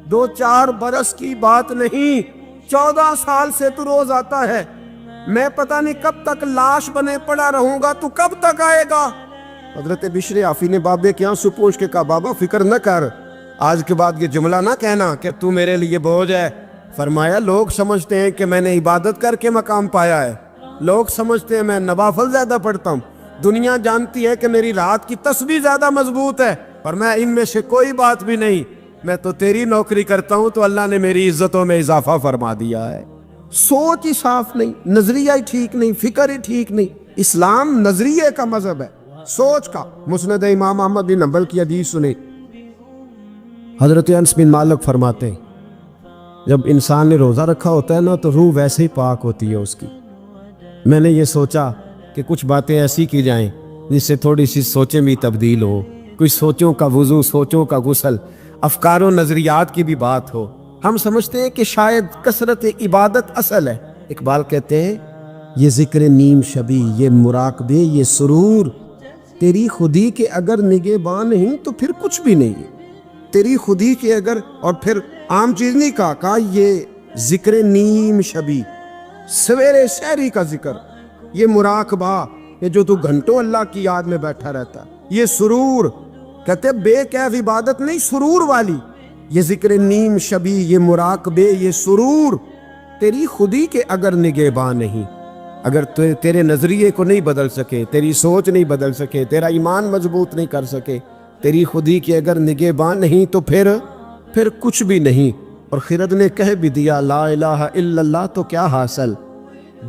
2-4 برس کی بات نہیں. 14 سال سے تو روز آتا ہے. میں پتہ نہیں کب تک لاش بنے پڑا رہوں گا, تو کب تک آئے گا؟ حضرت بشر عافی نے بابے کے آنسو پوچھ کے کہا بابا فکر نہ کر, آج کے بعد یہ جملہ نہ کہنا کہ تو میرے لیے بوجھ ہے. فرمایا لوگ سمجھتے ہیں کہ میں نے عبادت کر کے مقام پایا ہے, لوگ سمجھتے ہیں میں نوافل زیادہ پڑھتا ہوں, دنیا جانتی ہے کہ میری رات کی تسبیح زیادہ مضبوط ہے, اور میں ان میں سے کوئی بات بھی نہیں. میں تو تیری نوکری کرتا ہوں تو اللہ نے میری عزتوں میں اضافہ فرما دیا ہے. سوچ ہی صاف نہیں, نظریہ ہی ٹھیک نہیں, فکر ہی ٹھیک نہیں. اسلام نظریے کا مذہب ہے, سوچ کا. مسند امام احمد بن حنبل کی حدیث سنی, حضرت انس بن مالک فرماتے ہیں جب انسان نے روزہ رکھا ہوتا ہے نا تو روح ویسے ہی پاک ہوتی ہے اس کی. میں نے یہ سوچا کہ کچھ باتیں ایسی کی جائیں جس سے تھوڑی سی سوچیں بھی تبدیل ہو, کچھ سوچوں کا وضو, سوچوں کا غسل, افکار و نظریات کی بھی بات ہو. ہم سمجھتے ہیں کہ شاید کثرت عبادت اصل ہے. اقبال کہتے ہیں یہ ذکر نیم شبی، یہ مراقبے، یہ سرور، تیری خودی کے اگر نگہباں نہیں تو پھر کچھ بھی نہیں. تیری خودی کے اگر، اور پھر عام چیز نہیں کہا یہ ذکر نیم شبی، سویرے سحری کا ذکر، یہ مراقبہ، یہ جو تو گھنٹوں اللہ کی یاد میں بیٹھا رہتا ہے، یہ سرور. کہتے بے کیف عبادت نہیں، سرور والی. یہ ذکر نیم شبی، یہ مراقبے، یہ سرور، تیری خودی کے اگر نگہباں نہیں، اگر تیرے نظریے کو نہیں بدل سکے، تیری سوچ نہیں بدل سکے، تیرا ایمان مضبوط نہیں کر سکے، تیری خودی کے اگر نگہباں نہیں تو پھر کچھ بھی نہیں. اور خرد نے کہہ بھی دیا لا الہ الا اللہ تو کیا حاصل؟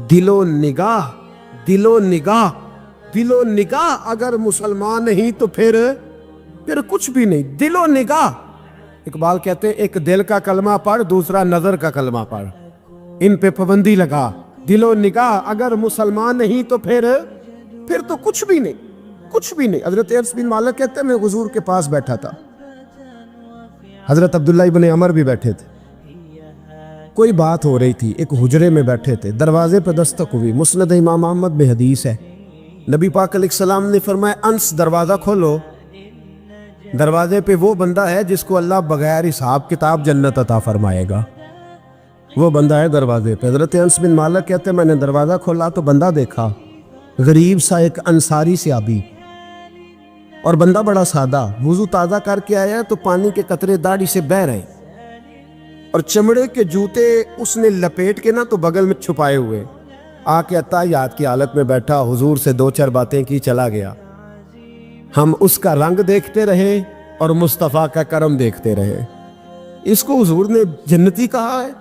دل و نگاہ، دل و نگاہ، دل و نگاہ اگر مسلمان نہیں تو پھر کچھ بھی نہیں. دل و نگاہ. اقبال کہتے ہیں ایک دل کا کلمہ پڑھ، دوسرا نظر کا کلمہ پڑھ، ان پہ پابندی لگا. دل و نگاہ اگر مسلمان نہیں تو پھر تو کچھ بھی نہیں، کچھ بھی نہیں. حضرت انس بن مالک کہتے ہیں میں حضور کے پاس بیٹھا تھا، حضرت عبداللہ ابن عمر بھی بیٹھے تھے، کوئی بات ہو رہی تھی، ایک حجرے میں بیٹھے تھے، دروازے پہ دستک ہوئی. مسند امام احمد میں حدیث ہے، نبی پاک علیہ السلام نے فرمایا انس دروازہ کھولو. دروازے پہ وہ بندہ ہے جس کو اللہ بغیر حساب کتاب جنت عطا فرمائے گا، وہ بندہ ہے دروازے پہ. حضرت انس بن مالک کہتے ہیں میں نے دروازہ کھولا تو بندہ دیکھا، غریب سا ایک انصاری صحابی، اور بندہ بڑا سادہ، وضو تازہ کر کے آیا تو پانی کے قطرے داڑھی سے بہہ رہے، اور چمڑے کے جوتے اس نے لپیٹ کے تو بغل میں چھپائے ہوئے. آ کے عطایات کی حالت میں بیٹھا، حضور سے دو چار باتیں کی، چلا گیا. ہم اس کا رنگ دیکھتے رہے اور مصطفیٰ کا کرم دیکھتے رہے. اس کو حضور نے جنتی کہا ہے.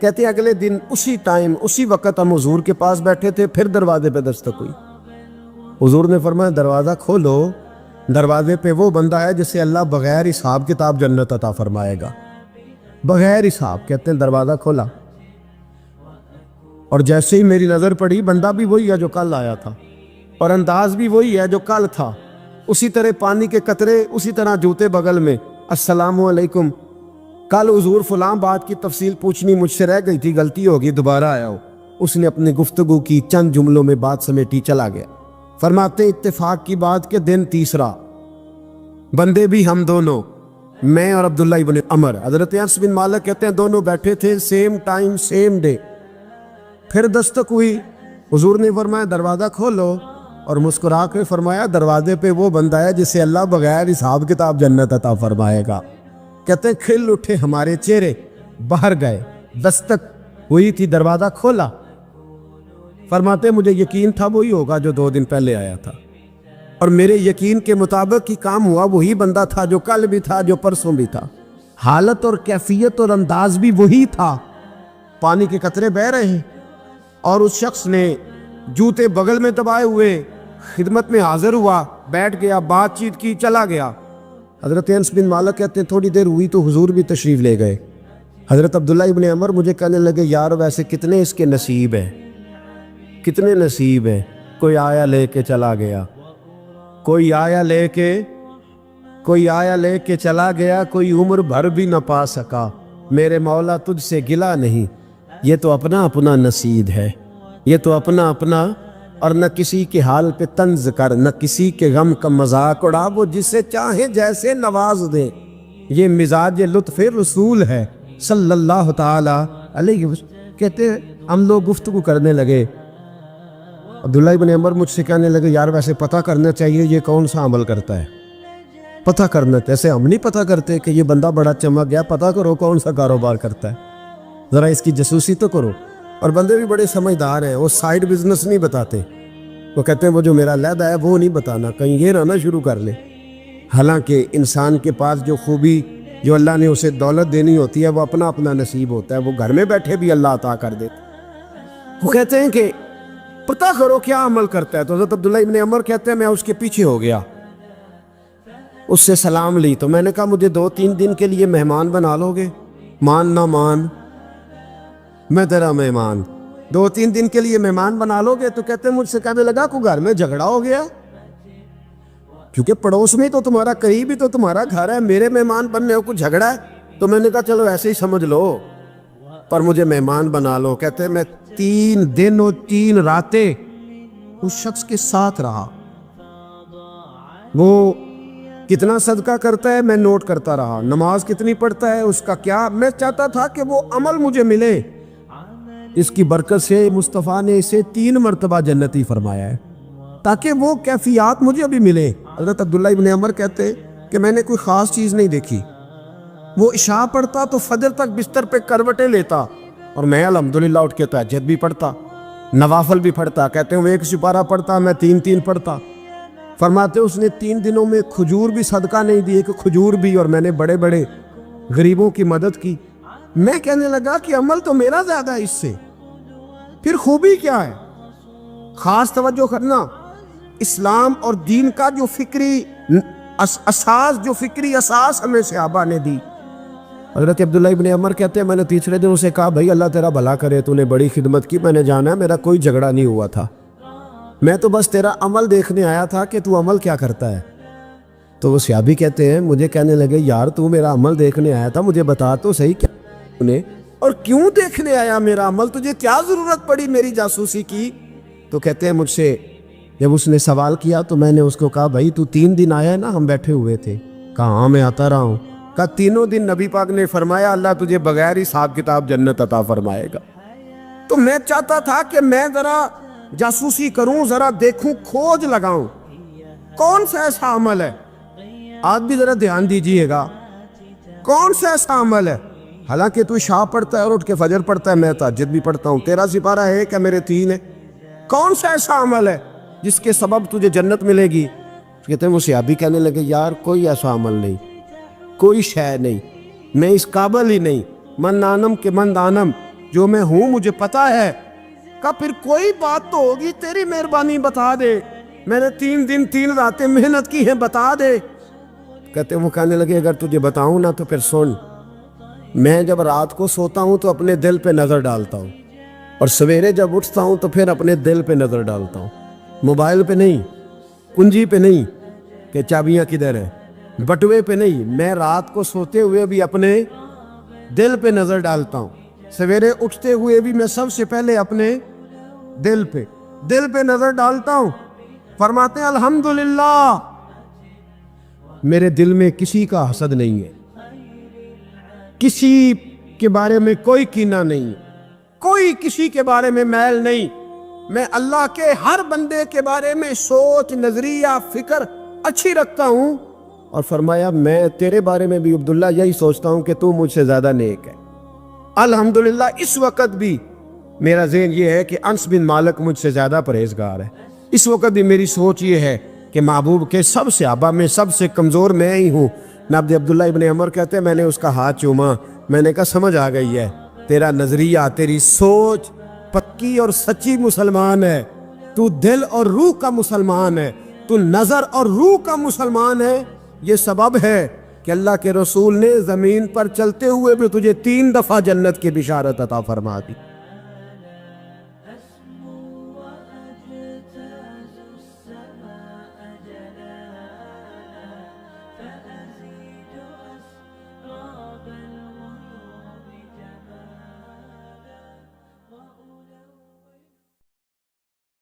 کہتے ہیں اگلے دن اسی ٹائم اسی وقت ہم حضور کے پاس بیٹھے تھے، پھر دروازے پہ دستک ہوئی. حضور نے فرمایا دروازہ کھولو، دروازے پہ وہ بندہ ہے جسے اللہ بغیر حساب کتاب جنت عطا فرمائے گا، بغیر حساب. کہتے ہیں دروازہ کھولا، اور جیسے ہی میری نظر پڑی بندہ بھی وہی ہے جو کل آیا تھا، اور انداز بھی وہی ہے جو کل تھا، اسی طرح پانی کے قطرے، اسی طرح جوتے بغل میں. السلام علیکم، کل حضور فلاں بات کی تفصیل پوچھنی مجھ سے رہ گئی تھی، غلطی ہوگی، دوبارہ آیا ہو. اس نے اپنی گفتگو کی، چند جملوں میں بات سمیٹی، چلا گیا. فرماتے اتفاق کی بات کے دن تیسرا، بندے بھی ہم دونوں، میں اور عبداللہ ابن عمر. حضرت انس بن مالک کہتے ہیں دونوں بیٹھے تھے، سیم ٹائم سیم ڈے. پھر دستک ہوئی، حضور نے فرمایا دروازہ کھولو، اور مسکرا کے فرمایا دروازے پہ وہ بندہ ہے جسے اللہ بغیر حساب کتاب جنت عطا فرمائے گا. کہتے ہیں کھل اٹھے ہمارے چہرے، باہر گئے، دستک ہوئی تھی، دروازہ کھولا. فرماتے مجھے یقین تھا وہی ہوگا جو 2 دن پہلے آیا تھا، اور میرے یقین کے مطابق ہی کام ہوا. وہی بندہ تھا جو کل بھی تھا، جو پرسوں بھی تھا، حالت اور کیفیت اور انداز بھی وہی تھا. پانی کے قطرے بہہ رہے ہیں، اور اس شخص نے جوتے بغل میں دبائے ہوئے خدمت میں حاضر ہوا، بیٹھ گیا، بات چیت کی، چلا گیا. حضرت انس بن مالک کہتے ہیں تھوڑی دیر ہوئی تو حضور بھی تشریف لے گئے. حضرت عبداللہ ابن عمر مجھے کہنے لگے یار ویسے کتنے اس کے نصیب ہیں، کتنے نصیب ہیں. کوئی آیا لے کے چلا گیا، کوئی آیا لے کے چلا گیا، کوئی عمر بھر بھی نہ پا سکا. میرے مولا تجھ سے گلا نہیں، یہ تو اپنا اپنا نصیب ہے، یہ تو اپنا اپنا. اور نہ کسی کے حال پہ طنز کر، نہ کسی کے غم کا مذاق اڑا، وہ جسے چاہے جیسے نواز دے. یہ مزاج لطف رسول ہے صلی اللہ تعالی علیہ وسلم. کہتے ہیں ہم لوگ گفتگو کرنے لگے. عبداللہ ابن عمر مجھ سے کہنے لگے یار ویسے پتہ کرنا چاہیے یہ کون سا عمل کرتا ہے، پتہ کرنا. ایسے ہم نہیں پتہ کرتے کہ یہ بندہ بڑا چمک گیا، پتہ کرو کون سا کاروبار کرتا ہے، ذرا اس کی جاسوسی تو کرو. اور بندے بھی بڑے سمجھدار ہیں، وہ سائیڈ بزنس نہیں بتاتے. وہ کہتے ہیں وہ جو میرا علیحدہ ہے وہ نہیں بتانا، کہیں یہ نہ شروع کر لے. حالانکہ انسان کے پاس جو خوبی، جو اللہ نے اسے دولت دینی ہوتی ہے، وہ اپنا اپنا نصیب ہوتا ہے، وہ گھر میں بیٹھے بھی اللہ عطا کر دیتا. وہ کہتے ہیں کہ پتہ کرو کیا عمل کرتا ہے. تو حضرت عبداللہ ابن عمر کہتے ہیں میں اس کے پیچھے ہو گیا، اس سے سلام لی. تو میں نے کہا مجھے 2-3 دن کے لیے مہمان بنا لو گے؟ مان نہ مان، میں تیرا مہمان. 2-3 دن کے لیے مہمان بنا لو گے؟ تو کہتے ہیں مجھ سے کہنے لگا کو گھر میں جھگڑا ہو گیا، کیونکہ پڑوس میں تو تمہارا، قریب ہی تو تمہارا گھر ہے، میرے مہمان بننے کو جھگڑا ہے. تو میں نے کہا چلو ایسے ہی سمجھ لو پر مجھے مہمان بنا لو. کہتے میں 3 دن اور 3 راتیں اس شخص کے ساتھ رہا. وہ کتنا صدقہ کرتا ہے میں نوٹ کرتا رہا, نماز کتنی پڑھتا ہے اس کا کیا. میں چاہتا تھا کہ وہ عمل مجھے ملے. اس کی برکت سے مصطفیٰ نے اسے 3 مرتبہ جنتی فرمایا ہے تاکہ وہ کیفیات مجھے بھی ملے. حضرت عبداللہ ابن عمر کہتے کہ میں نے کوئی خاص چیز نہیں دیکھی. وہ عشاء پڑھتا تو فجر تک بستر پہ کروٹیں لیتا اور میں الحمدللہ اٹھ کے تہجد بھی پڑھتا, نوافل بھی پڑھتا. کہتے ہیں وہ 1 سپارہ پڑھتا, میں 3 پڑھتا. فرماتے اس نے 3 دنوں میں کھجور بھی صدقہ نہیں دی, کہ کھجور بھی, اور میں نے بڑے بڑے غریبوں کی مدد کی. میں کہنے لگا کہ عمل تو میرا زیادہ ہے اس سے, پھر خوبی کیا ہے. خاص توجہ کرنا, اسلام اور دین کا جو فکری اساس ہمیں صحابہ نے دی. حضرت عبداللہ ابن عمر کہتے ہیں میں نے تیسرے دن اسے کہا بھائی اللہ تیرا بھلا کرے, تو نے بڑی خدمت کی, میں نے جانا ہے, میرا کوئی جھگڑا نہیں ہوا تھا, میں تو بس تیرا عمل دیکھنے آیا تھا کہ تو عمل کیا کرتا ہے. تو وہ صحابی کہتے ہیں مجھے کہنے لگے یار تو میرا عمل دیکھنے آیا تھا, مجھے بتا تو صحیح کیا نے, اور کیوں دیکھنے آیا میرا عمل, تجھے کیا ضرورت پڑی میری جاسوسی کی. تو کہتے ہیں مجھ سے جب اس نے سوال کیا تو میں نے اس کو کہا بھائی تو 3 دن آیا ہے نا, ہم بیٹھے ہوئے تھے. کہا ہاں میں آتا رہا ہوں. کہا 3 دن نبی پاک نے فرمایا اللہ تجھے بغیر حساب کتاب جنت عطا فرمائے گا. تو میں چاہتا تھا کہ میں ذرا جاسوسی کروں, ذرا دیکھوں, کھوج لگاؤں کون سا ایسا عمل ہے. آج بھی ذرا دھیان دیجئے گا, کون سا ایسا عمل ہے. حالانکہ تو عشاء پڑھتا ہے اور اٹھ کے فجر پڑھتا ہے, میں تہجد بھی پڑھتا ہوں, تیرا سپارہ ہے کہ میرے 3 ہے. کون سا ایسا عمل ہے جس کے سبب تجھے جنت ملے گی. کہتے ہیں وہ صحابی کہنے لگے یار کوئی ایسا عمل نہیں, کوئی شے نہیں, میں اس قابل ہی نہیں. من نانم کے من دانم, جو میں ہوں مجھے پتا ہے. کہا پھر کوئی بات تو ہوگی, تیری مہربانی بتا دے, میں نے 3 دن 3 راتیں محنت کی ہیں, بتا دے. کہتے ہیں وہ کہنے لگے اگر تجھے بتاؤں نا تو پھر سن. میں جب رات کو سوتا ہوں تو اپنے دل پہ نظر ڈالتا ہوں, اور سویرے جب اٹھتا ہوں تو پھر اپنے دل پہ نظر ڈالتا ہوں, موبائل پہ نہیں, کنجی پہ نہیں کہ چابیاں کدھر ہیں, بٹوے پہ نہیں. میں رات کو سوتے ہوئے بھی اپنے دل پہ نظر ڈالتا ہوں, سویرے اٹھتے ہوئے بھی میں سب سے پہلے اپنے دل پہ نظر ڈالتا ہوں. فرماتے ہیں الحمدللہ میرے دل میں کسی کا حسد نہیں ہے, کسی کے بارے میں کوئی کینہ نہیں ہے, کوئی کسی کے بارے میں میل نہیں. میں اللہ کے ہر بندے کے بارے میں سوچ, نظریہ, فکر اچھی رکھتا ہوں. اور فرمایا میں تیرے بارے میں بھی عبداللہ یہی سوچتا ہوں کہ تو مجھ سے زیادہ نیک ہے. الحمدللہ اس وقت بھی میرا ذہن یہ ہے کہ انس بن مالک مجھ سے زیادہ پرہیزگار ہے. اس وقت بھی میری سوچ یہ ہے کہ محبوب کے سب صحابہ میں سب سے کمزور میں ہی ہوں. نبی عبداللہ ابن عمر کہتے ہیں میں نے اس کا ہاتھ چوما, میں نے کہا سمجھ آ گئی ہے, تیرا نظریہ, تیری سوچ پکی اور سچی مسلمان ہے, تو دل اور روح کا مسلمان ہے, تو نظر اور روح کا مسلمان ہے. یہ سبب ہے کہ اللہ کے رسول نے زمین پر چلتے ہوئے بھی تجھے 3 دفعہ جنت کی بشارت عطا فرما دی.